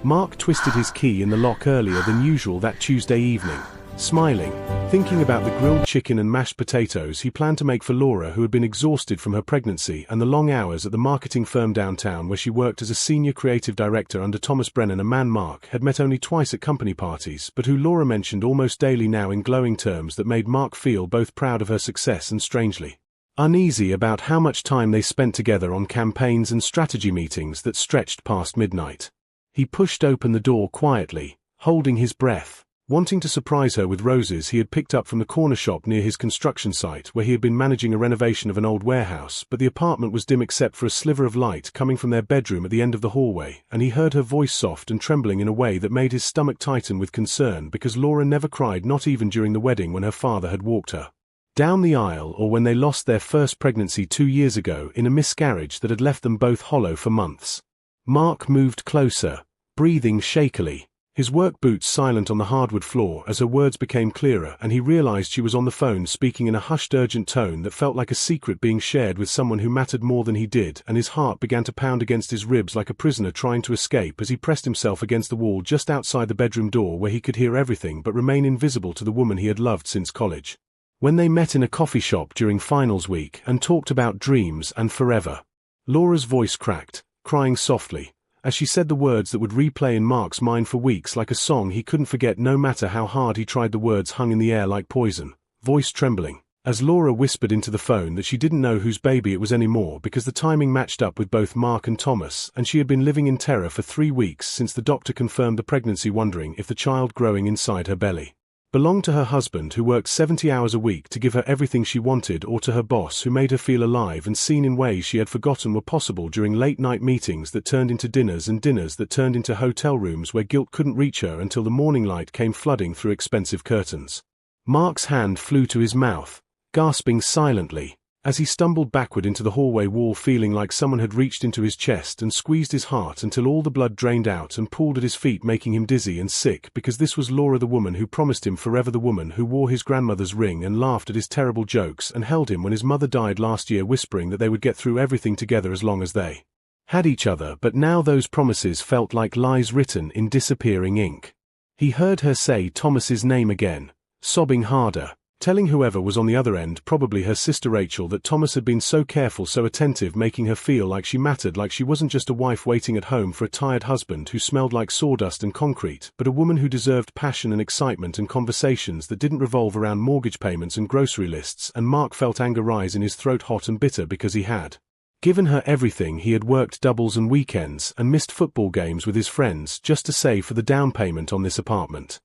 Mark twisted his key in the lock earlier than usual that Tuesday evening, smiling, thinking about the grilled chicken and mashed potatoes he planned to make for Laura, who had been exhausted from her pregnancy and the long hours at the marketing firm downtown where she worked as a senior creative director under Thomas Brennan, a man Mark had met only twice at company parties but who Laura mentioned almost daily now in glowing terms that made Mark feel both proud of her success and strangely uneasy about how much time they spent together on campaigns and strategy meetings that stretched past midnight. He pushed open the door quietly, holding his breath, wanting to surprise her with roses he had picked up from the corner shop near his construction site where he had been managing a renovation of an old warehouse, but the apartment was dim except for a sliver of light coming from their bedroom at the end of the hallway, and he heard her voice soft and trembling in a way that made his stomach tighten with concern because Laura never cried, not even during the wedding when her father had walked her down the aisle or when they lost their first pregnancy 2 years ago in a miscarriage that had left them both hollow for months. Mark moved closer, breathing shakily, his work boots silent on the hardwood floor as her words became clearer, and he realized she was on the phone speaking in a hushed urgent tone that felt like a secret being shared with someone who mattered more than he did, and his heart began to pound against his ribs like a prisoner trying to escape as he pressed himself against the wall just outside the bedroom door where he could hear everything but remain invisible to the woman he had loved since college. When they met in a coffee shop during finals week and talked about dreams and forever, Laura's voice cracked, crying softly, as she said the words that would replay in Mark's mind for weeks like a song he couldn't forget no matter how hard he tried. The words hung in the air like poison, voice trembling, as Laura whispered into the phone that she didn't know whose baby it was anymore because the timing matched up with both Mark and Thomas, and she had been living in terror for 3 weeks since the doctor confirmed the pregnancy, wondering if the child growing inside her belly belonged to her husband who worked 70 hours a week to give her everything she wanted, or to her boss who made her feel alive and seen in ways she had forgotten were possible during late-night meetings that turned into dinners and dinners that turned into hotel rooms where guilt couldn't reach her until the morning light came flooding through expensive curtains. Mark's hand flew to his mouth, gasping silently, as he stumbled backward into the hallway wall, feeling like someone had reached into his chest and squeezed his heart until all the blood drained out and pooled at his feet, making him dizzy and sick, because this was Laura, the woman who promised him forever, the woman who wore his grandmother's ring and laughed at his terrible jokes and held him when his mother died last year, whispering that they would get through everything together as long as they had each other. But now those promises felt like lies written in disappearing ink. He heard her say Thomas's name again, sobbing harder, telling whoever was on the other end, probably her sister Rachel, that Thomas had been so careful, so attentive, making her feel like she mattered, like she wasn't just a wife waiting at home for a tired husband who smelled like sawdust and concrete, but a woman who deserved passion and excitement and conversations that didn't revolve around mortgage payments and grocery lists. And Mark felt anger rise in his throat, hot and bitter, because he had given her everything. He had worked doubles and weekends and missed football games with his friends just to save for the down payment on this apartment.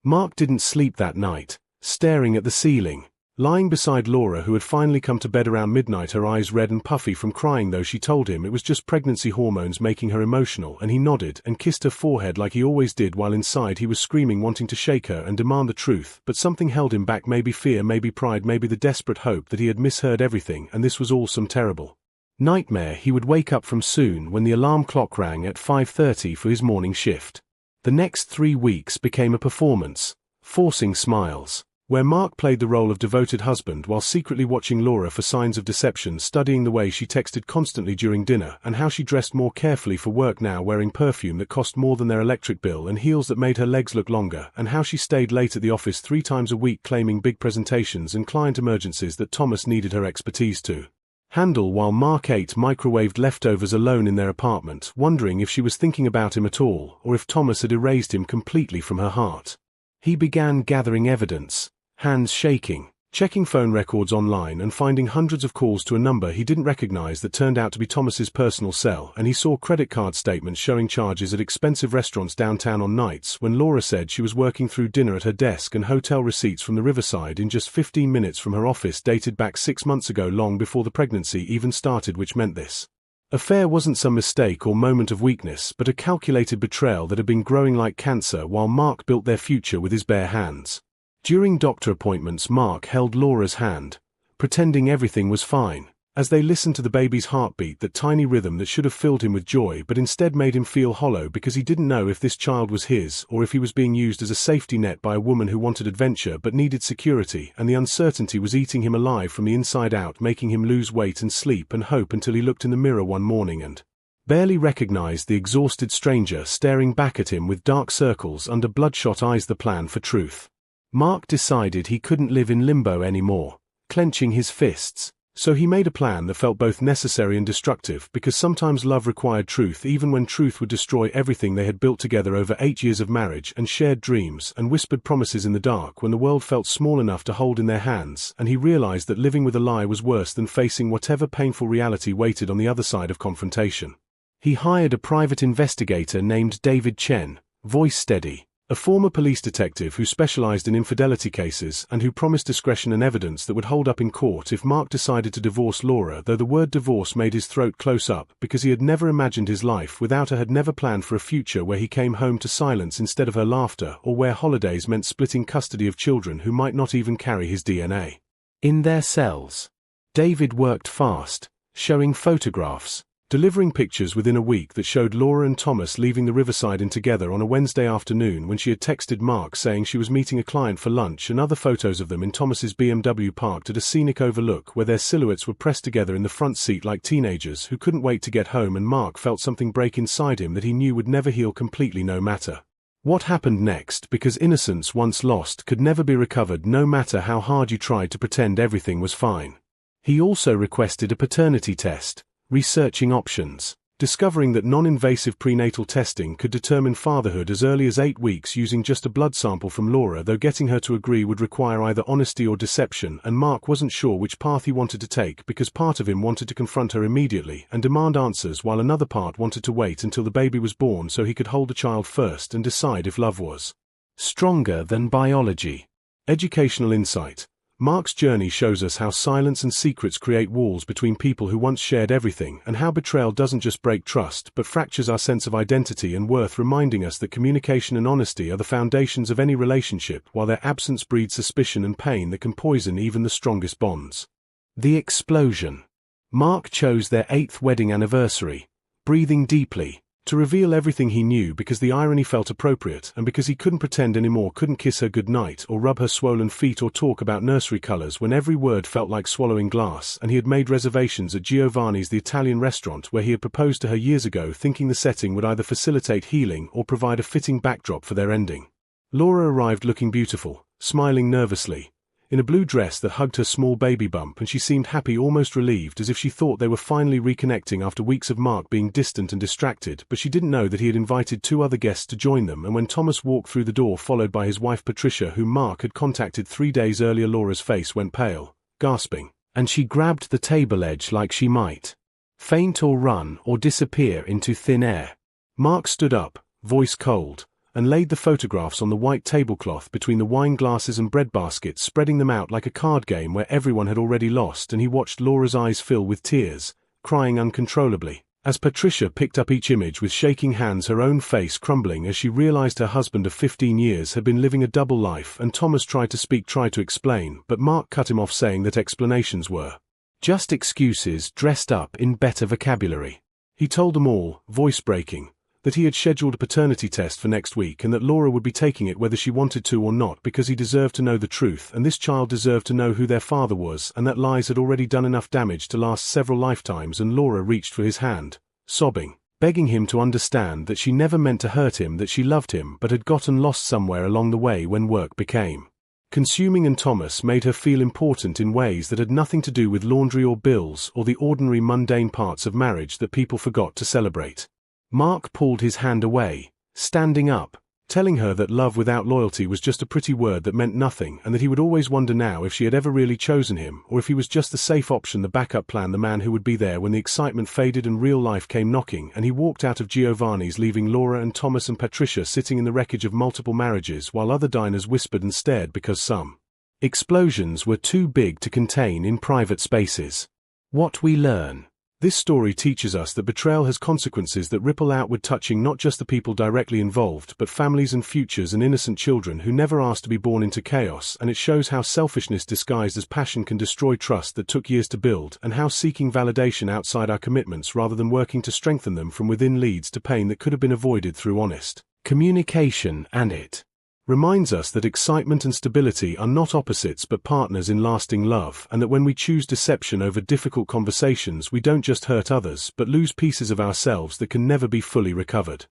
Mark didn't sleep that night, staring at the ceiling, lying beside Laura, who had finally come to bed around midnight, her eyes red and puffy from crying, though she told him it was just pregnancy hormones making her emotional, and he nodded and kissed her forehead like he always did, while inside he was screaming, wanting to shake her and demand the truth, but something held him back, maybe fear, maybe pride, maybe the desperate hope that he had misheard everything and this was all some terrible nightmare he would wake up from soon when the alarm clock rang at 5:30 for his morning shift. The next 3 weeks became a performance, Forcing Smiles, where Mark played the role of devoted husband while secretly watching Laura for signs of deception, studying the way she texted constantly during dinner and how she dressed more carefully for work now, wearing perfume that cost more than their electric bill and heels that made her legs look longer, and how she stayed late at the office 3 times a week claiming big presentations and client emergencies that Thomas needed her expertise to handle, while Mark ate microwaved leftovers alone in their apartment, wondering if she was thinking about him at all or if Thomas had erased him completely from her heart. He began gathering evidence, hands shaking, checking phone records online and finding hundreds of calls to a number he didn't recognize that turned out to be Thomas's personal cell, and he saw credit card statements showing charges at expensive restaurants downtown on nights when Laura said she was working through dinner at her desk, and hotel receipts from the Riverside in just 15 minutes from her office dated back 6 months ago, long before the pregnancy even started, which meant this affair wasn't some mistake or moment of weakness, but a calculated betrayal that had been growing like cancer while Mark built their future with his bare hands. During doctor appointments, Mark held Laura's hand, pretending everything was fine, as they listened to the baby's heartbeat, that tiny rhythm that should have filled him with joy but instead made him feel hollow because he didn't know if this child was his or if he was being used as a safety net by a woman who wanted adventure but needed security, and the uncertainty was eating him alive from the inside out, making him lose weight and sleep and hope until he looked in the mirror one morning and barely recognized the exhausted stranger staring back at him with dark circles under bloodshot eyes. The plan for truth. Mark decided he couldn't live in limbo anymore, clenching his fists. So he made a plan that felt both necessary and destructive, because sometimes love required truth even when truth would destroy everything they had built together over 8 years of marriage and shared dreams and whispered promises in the dark when the world felt small enough to hold in their hands, and he realized that living with a lie was worse than facing whatever painful reality waited on the other side of confrontation. He hired a private investigator named David Chen, voice steady, a former police detective who specialized in infidelity cases and who promised discretion and evidence that would hold up in court if Mark decided to divorce Laura, though the word divorce made his throat close up because he had never imagined his life without her, had never planned for a future where he came home to silence instead of her laughter, or where holidays meant splitting custody of children who might not even carry his DNA. In their cells, David worked fast, showing photographs, delivering pictures within a week that showed Laura and Thomas leaving the Riverside Inn together on a Wednesday afternoon when she had texted Mark saying she was meeting a client for lunch, and other photos of them in Thomas's BMW parked at a scenic overlook where their silhouettes were pressed together in the front seat like teenagers who couldn't wait to get home, and Mark felt something break inside him that he knew would never heal completely no matter what happened next, because innocence once lost could never be recovered no matter how hard you tried to pretend everything was fine. He also requested a paternity test, researching options, discovering that non-invasive prenatal testing could determine fatherhood as early as 8 weeks using just a blood sample from Laura, though getting her to agree would require either honesty or deception, and Mark wasn't sure which path he wanted to take because part of him wanted to confront her immediately and demand answers while another part wanted to wait until the baby was born so he could hold the child first and decide if love was stronger than biology. Educational insight. Mark's journey shows us how silence and secrets create walls between people who once shared everything, and how betrayal doesn't just break trust but fractures our sense of identity and worth, reminding us that communication and honesty are the foundations of any relationship, while their absence breeds suspicion and pain that can poison even the strongest bonds. The explosion. Mark chose their 8th wedding anniversary, breathing deeply, to reveal everything he knew because the irony felt appropriate and because he couldn't pretend anymore, couldn't kiss her goodnight or rub her swollen feet or talk about nursery colors when every word felt like swallowing glass, and he had made reservations at Giovanni's, the Italian restaurant where he had proposed to her years ago, thinking the setting would either facilitate healing or provide a fitting backdrop for their ending. Laura arrived looking beautiful, smiling nervously, in a blue dress that hugged her small baby bump, and she seemed happy, almost relieved, as if she thought they were finally reconnecting after weeks of Mark being distant and distracted, but she didn't know that he had invited 2 other guests to join them. And when Thomas walked through the door followed by his wife Patricia, whom Mark had contacted 3 days earlier, Laura's face went pale, gasping, and she grabbed the table edge like she might faint or run or disappear into thin air. Mark stood up, voice cold, and laid the photographs on the white tablecloth between the wine glasses and bread baskets, spreading them out like a card game where everyone had already lost, and he watched Laura's eyes fill with tears, crying uncontrollably, as Patricia picked up each image with shaking hands, her own face crumbling as she realized her husband of 15 years had been living a double life. And Thomas tried to speak, tried to explain, but Mark cut him off, saying that explanations were just excuses dressed up in better vocabulary. He told them all, voice breaking, that he had scheduled a paternity test for next week and that Laura would be taking it whether she wanted to or not, because he deserved to know the truth and this child deserved to know who their father was, and that lies had already done enough damage to last several lifetimes. And Laura reached for his hand, sobbing, begging him to understand that she never meant to hurt him, that she loved him but had gotten lost somewhere along the way when work became consuming, and Thomas made her feel important in ways that had nothing to do with laundry or bills or the ordinary mundane parts of marriage that people forgot to celebrate. Mark pulled his hand away, standing up, telling her that love without loyalty was just a pretty word that meant nothing, and that he would always wonder now if she had ever really chosen him, or if he was just the safe option, the backup plan, the man who would be there when the excitement faded and real life came knocking. And he walked out of Giovanni's, leaving Laura and Thomas and Patricia sitting in the wreckage of multiple marriages, while other diners whispered and stared because some explosions were too big to contain in private spaces. What we learn. This story teaches us that betrayal has consequences that ripple outward, touching not just the people directly involved but families and futures and innocent children who never asked to be born into chaos, and it shows how selfishness disguised as passion can destroy trust that took years to build, and how seeking validation outside our commitments rather than working to strengthen them from within leads to pain that could have been avoided through honest communication. And it reminds us that excitement and stability are not opposites but partners in lasting love, and that when we choose deception over difficult conversations, we don't just hurt others but lose pieces of ourselves that can never be fully recovered.